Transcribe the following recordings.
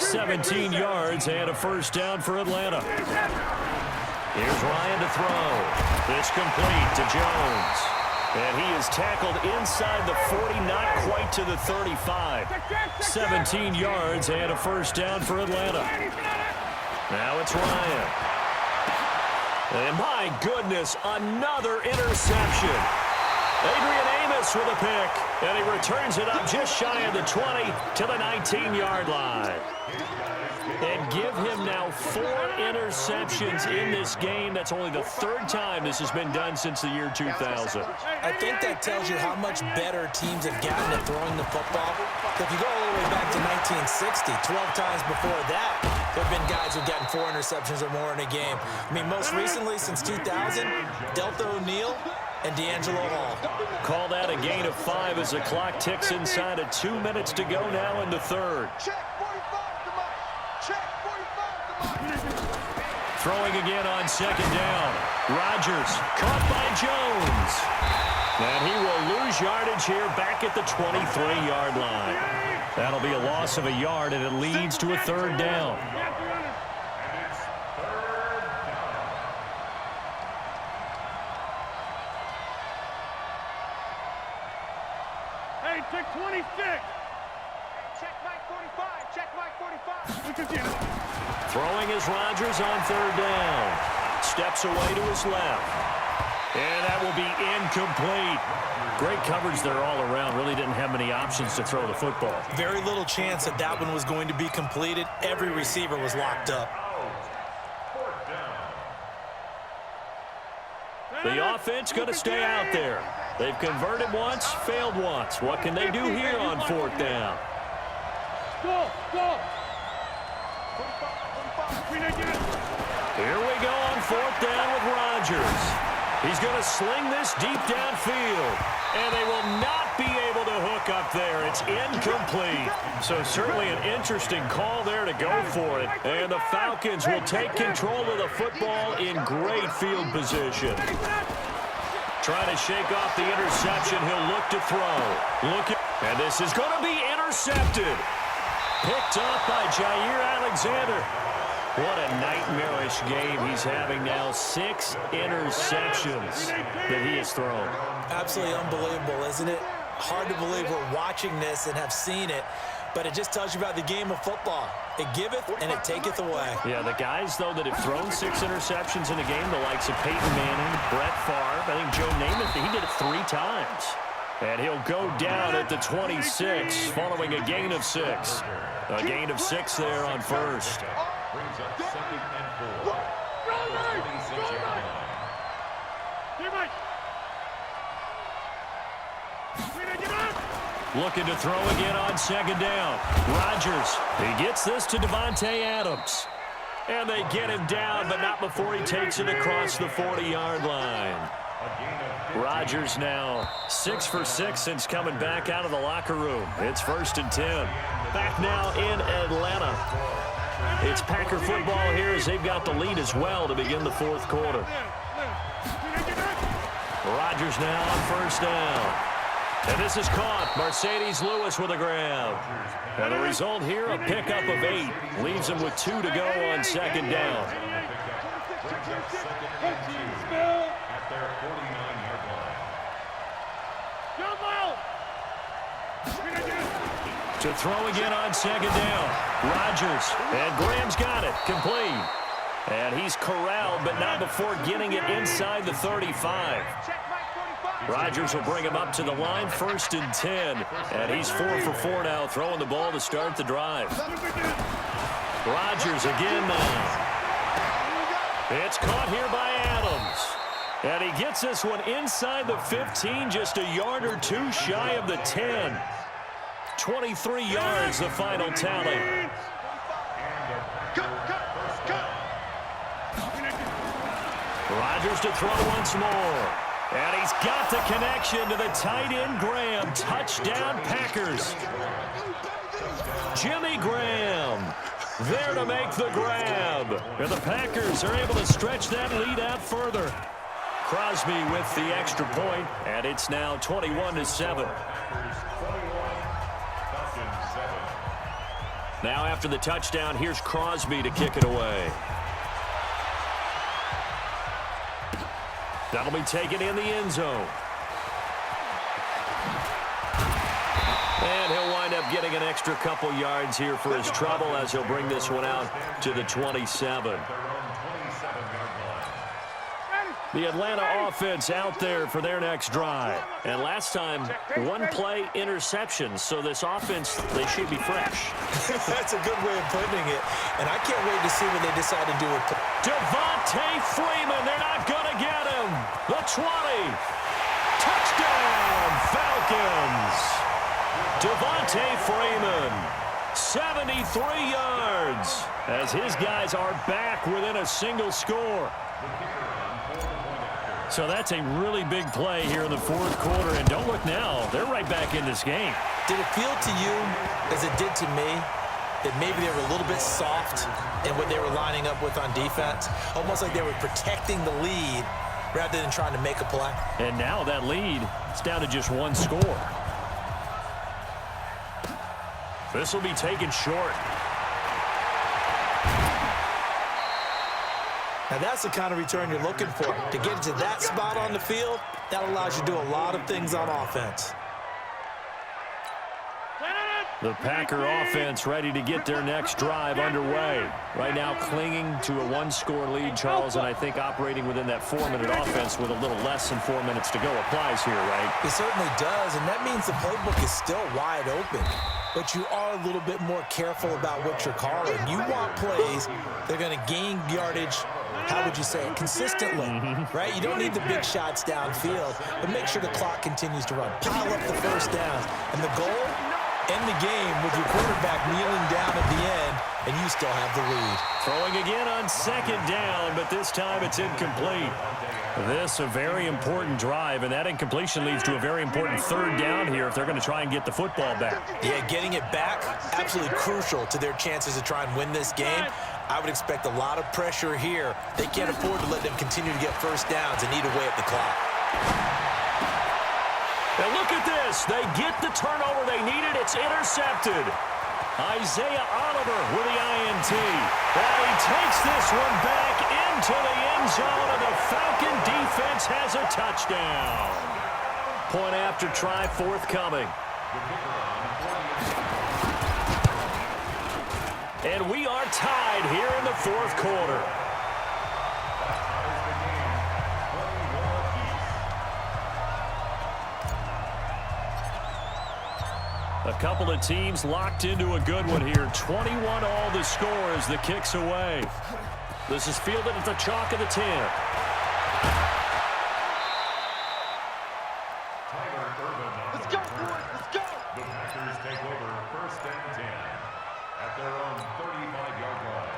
17 yards and a first down for Atlanta. Here's Ryan to throw. It's complete to Jones. And he is tackled inside the 40, not quite to the 35. 17 yards and a first down for Atlanta. Now it's Ryan. And my goodness, another interception. Adrian Amos with a pick, and he returns it up just shy of the 20 to the 19-yard line. And give him now 4 interceptions in this game. That's only the 3rd time this has been done since the year 2000. I think that tells you how much better teams have gotten at throwing the football. If you go all the way back to 1960, 12 times before that, there have been guys who've gotten 4 interceptions or more in a game. I mean, most recently, since 2000, Delta O'Neal and D'Angelo Hall. Call that a gain of 5 as the clock ticks inside of 2 minutes to go now in the 3rd. Throwing again on 2nd down. Rodgers caught by Jones. And he will lose yardage here back at the 23-yard line. That'll be a loss of a yard, and it leads to a 3rd down. Hey, check 26. Check Mike 45. Check Mike 45. Throwing is Rodgers on 3rd down. Steps away to his left. And that will be incomplete. Great coverage there all around. Really didn't have many options to throw the football. Very little chance that that one was going to be completed. Every receiver was locked up. The offense going to stay out there. They've converted once, failed once. What can they do here on 4th down? Go, go. Here we go on 4th down with Rodgers. He's going to sling this deep downfield, and they will not be able to hook up there. It's incomplete. So certainly an interesting call there to go for it. And the Falcons will take control of the football in great field position. Trying to shake off the interception. He'll look to throw. And this is going to be intercepted. Picked up by Jair Alexander. What a nightmarish game he's having now. 6 interceptions that he has thrown. Absolutely unbelievable, isn't it? Hard to believe we're watching this and have seen it, but it just tells you about the game of football. It giveth and it taketh away. Yeah, the guys, though, that have thrown 6 interceptions in a game, the likes of Peyton Manning, Brett Favre, I think Joe Namath, he did it 3 times. And he'll go down at the 26 following a gain of 6. A gain of 6 there on 1st. Brings up 2nd and 4. Looking to throw again on 2nd down. Rodgers, he gets this to Devontae Adams. And they get him down, but not before he takes it across the 40-yard line. Rodgers now 6 for 6 since coming back out of the locker room. It's 1st and 10. Back now in Atlanta. It's Packer football here as they've got the lead as well to begin the 4th quarter. Rodgers now on 1st down. And this is caught. Mercedes Lewis with a grab. And the result here, a pickup of 8. Leaves him with 2 to go on 2nd down. At their 49-yard line. To throw again on 2nd down. Rodgers. And Graham's got it. Complete. And he's corralled, but not before getting it inside the 35. Rodgers will bring him up to the line, 1st and 10. And he's 4 for 4 now, throwing the ball to start the drive. Rodgers again now. It's caught here by Adams. And he gets this one inside the 15, just a yard or 2 shy of the 10. 23 yards, the final tally. Rodgers to throw once more. And he's got the connection to the tight end, Graham. Touchdown, Packers. Jimmy Graham there to make the grab. And the Packers are able to stretch that lead out further. Crosby with the extra point, and it's now 21-7. Now after the touchdown, here's Crosby to kick it away. That'll be taken in the end zone. And he'll wind up getting an extra couple yards here for his trouble as he'll bring this one out to the 27. The Atlanta offense out there for their next drive. And last time, one-play interception. So this offense, they should be fresh. That's a good way of putting it. And I can't wait to see what they decide to do with Devontae Freeman. They're not going to get him. The 20. Touchdown, Falcons. Devontae Freeman, 73 yards, as his guys are back within a single score. So that's a really big play here in the fourth quarter. And don't look now, they're right back in this game. Did it feel to you, as it did to me, that maybe they were a little bit soft in what they were lining up with on defense? Almost like they were protecting the lead rather than trying to make a play. And now that lead is down to just one score. This will be taken short. Now that's the kind of return you're looking for. To get to that spot on the field, that allows you to do a lot of things on offense. The Packer offense ready to get their next drive underway. Right now clinging to a one-score lead, Charles, and I think operating within that 4-minute offense with a little less than 4 minutes to go applies here, right? It certainly does, and that means the playbook is still wide open. But you are a little bit more careful about what you're calling. You want plays that are going to gain yardage, how would you say it, consistently, right? You don't need the big shots downfield, but make sure the clock continues to run. Pile up the first downs. And the goal, end the game with your quarterback kneeling down at the end, and you still have the lead. Throwing again on second down, but this time it's incomplete. This a very important drive, and that incompletion leads to a very important third down here if they're going to try and get the football back. Yeah, getting it back, absolutely crucial to their chances to try and win this game. I would expect a lot of pressure here. They can't afford to let them continue to get first downs and eat away at the clock. And look at this. They get the turnover they needed. It's intercepted. Isaiah Oliver with the INT. And he takes this one back into the end zone, and the Falcon defense has a touchdown. Point after try forthcoming. And we are tied here in the fourth quarter. A couple of teams locked into a good one here. 21 all the score as the kick's away. This is fielded at the chalk of the 10. Let's go, boys. Let's go. The Packers take over first and 10 at their own 35-yard line.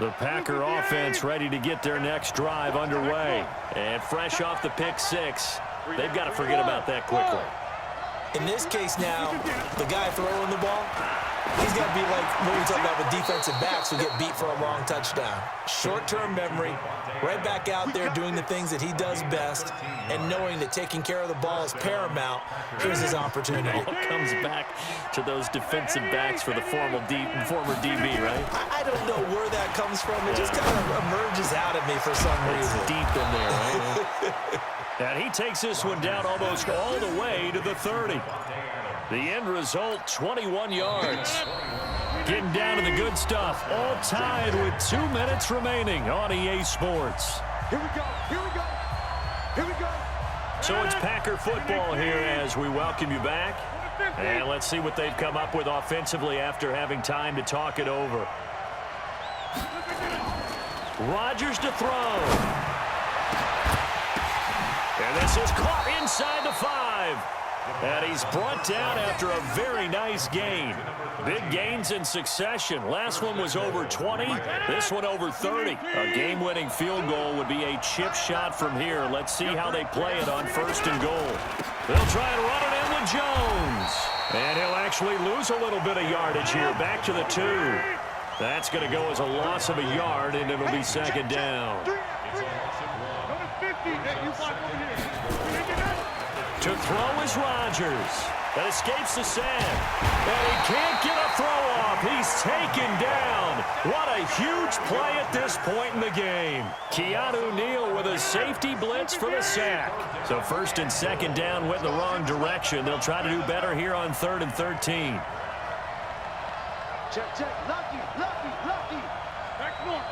The Packer offense ready to get their next drive underway. And fresh off the pick six, they've got to forget about that quickly. In this case now, the guy throwing the ball, he's got to be like what we talk about with defensive backs who get beat for a long touchdown. Short-term memory, right back out there doing the things that he does best, and knowing that taking care of the ball is paramount. Here's his opportunity. It all comes back to those defensive backs for the former DB, right? I don't know where that comes from. It just kind of emerges out of me for some reason. It's deep in there, right? And he takes this one down almost all the way to the 30. The end result, 21 yards. Getting down to the good stuff. All tied with 2 minutes remaining on EA Sports. Here we go. Here we go. Here we go. So it's Packer football here as we welcome you back. And let's see what they've come up with offensively after having time to talk it over. Rodgers to throw. And this is caught inside the 5. And he's brought down after a very nice gain. Big gains in succession. Last one was over 20. This one over 30. A game-winning field goal would be a chip shot from here. Let's see how they play it on first and goal. They'll try and run it in with Jones. And he'll actually lose a little bit of yardage here. Back to the 2. That's going to go as a loss of a yard, and it'll be second down. To throw is Rodgers. That escapes the sand. And he can't get a throw off. He's taken down. What a huge play at this point in the game. Keanu Neal with a safety blitz for the sack. So first and second down went in the wrong direction. They'll try to do better here on 3rd and 13. Check, check. Lucky, lucky, lucky. Back north.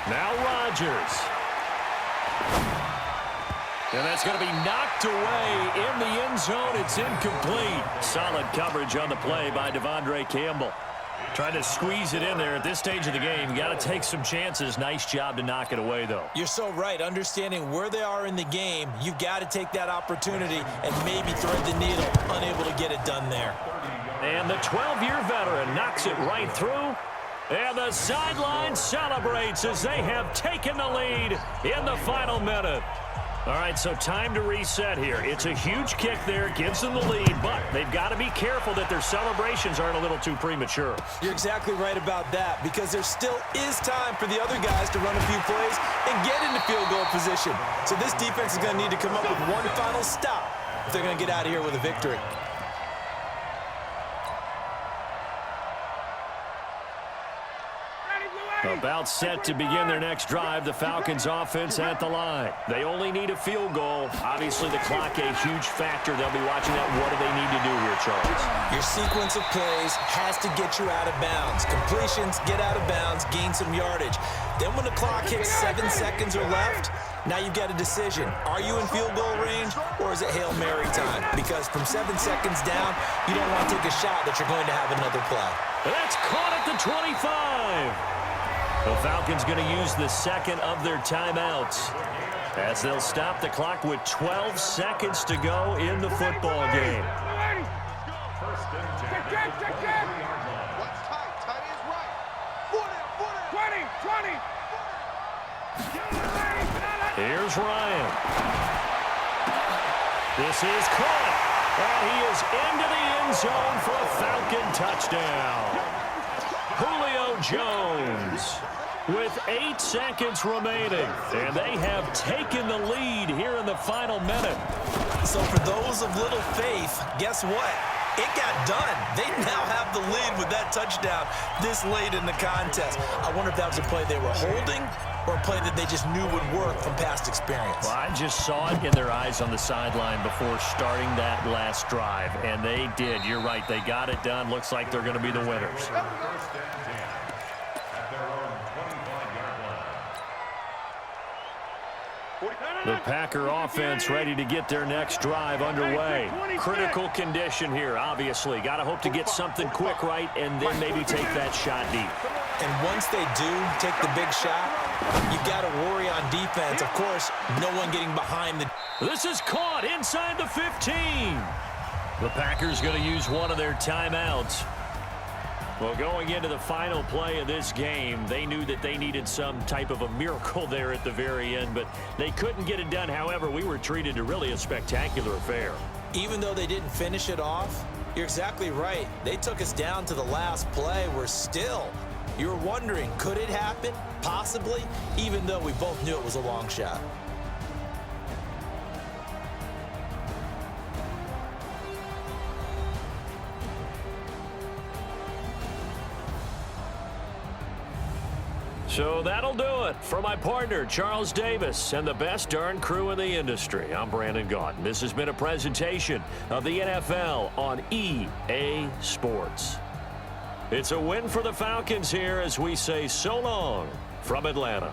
Now Rodgers. And that's going to be knocked away in the end zone. It's incomplete. Solid coverage on the play by Devondre Campbell. Trying to squeeze it in there at this stage of the game. You got to take some chances. Nice job to knock it away, though. You're so right. Understanding where they are in the game, you've got to take that opportunity and maybe thread the needle. Unable to get it done there. And the 12-year veteran knocks it right through. And the sideline celebrates as they have taken the lead in the final minute. All right, so time to reset here. It's a huge kick there, gives them the lead, but they've got to be careful that their celebrations aren't a little too premature. You're exactly right about that, because there still is time for the other guys to run a few plays and get into field goal position. So this defense is going to need to come up with one final stop if they're going to get out of here with a victory. About set to begin their next drive, the Falcons offense at the line. They only need a field goal. Obviously, the clock a huge factor. They'll be watching that. What do they need to do here, Charles? Your sequence of plays has to get you out of bounds. Completions, get out of bounds, gain some yardage. Then when the clock hits 7 seconds or left, now you've got a decision. Are you in field goal range, or is it Hail Mary time? Because from 7 seconds down, you don't want to take a shot that you're going to have another play. That's caught at the 25. The Falcons going to use the second of their timeouts as they'll stop the clock with 12 seconds to go in the football game. First and 10. What's tight? Tight is right. 20, 20. Here's Ryan. This is caught. And he is into the end zone for a Falcon touchdown. Julio Jones with 8 seconds remaining. And they have taken the lead here in the final minute. So for those of little faith, guess what? It got done. They now have the lead with that touchdown this late in the contest. I wonder if that was a play they were holding or a play that they just knew would work from past experience. Well, I just saw it in their eyes on the sideline before starting that last drive, and they did. You're right. They got it done. Looks like they're going to be the winners. First and 10 at their own 25-yard line. The Packer offense ready to get their next drive underway. Critical condition here, obviously. Got to hope to get something quick right and then maybe take that shot deep. And once they do take the big shot, you've got to worry on defense. Of course, no one getting behind the... This is caught inside the 15. The Packers going to use one of their timeouts. Well, going into the final play of this game, they knew that they needed some type of a miracle there at the very end, but they couldn't get it done. However, we were treated to really a spectacular affair. Even though they didn't finish it off, you're exactly right. They took us down to the last play. We're still... You're wondering, could it happen? Possibly, even though we both knew it was a long shot. So that'll do it for my partner, Charles Davis, and the best darn crew in the industry. I'm Brandon Gaudin. This has been a presentation of the NFL on EA Sports. It's a win for the Falcons here as we say so long from Atlanta.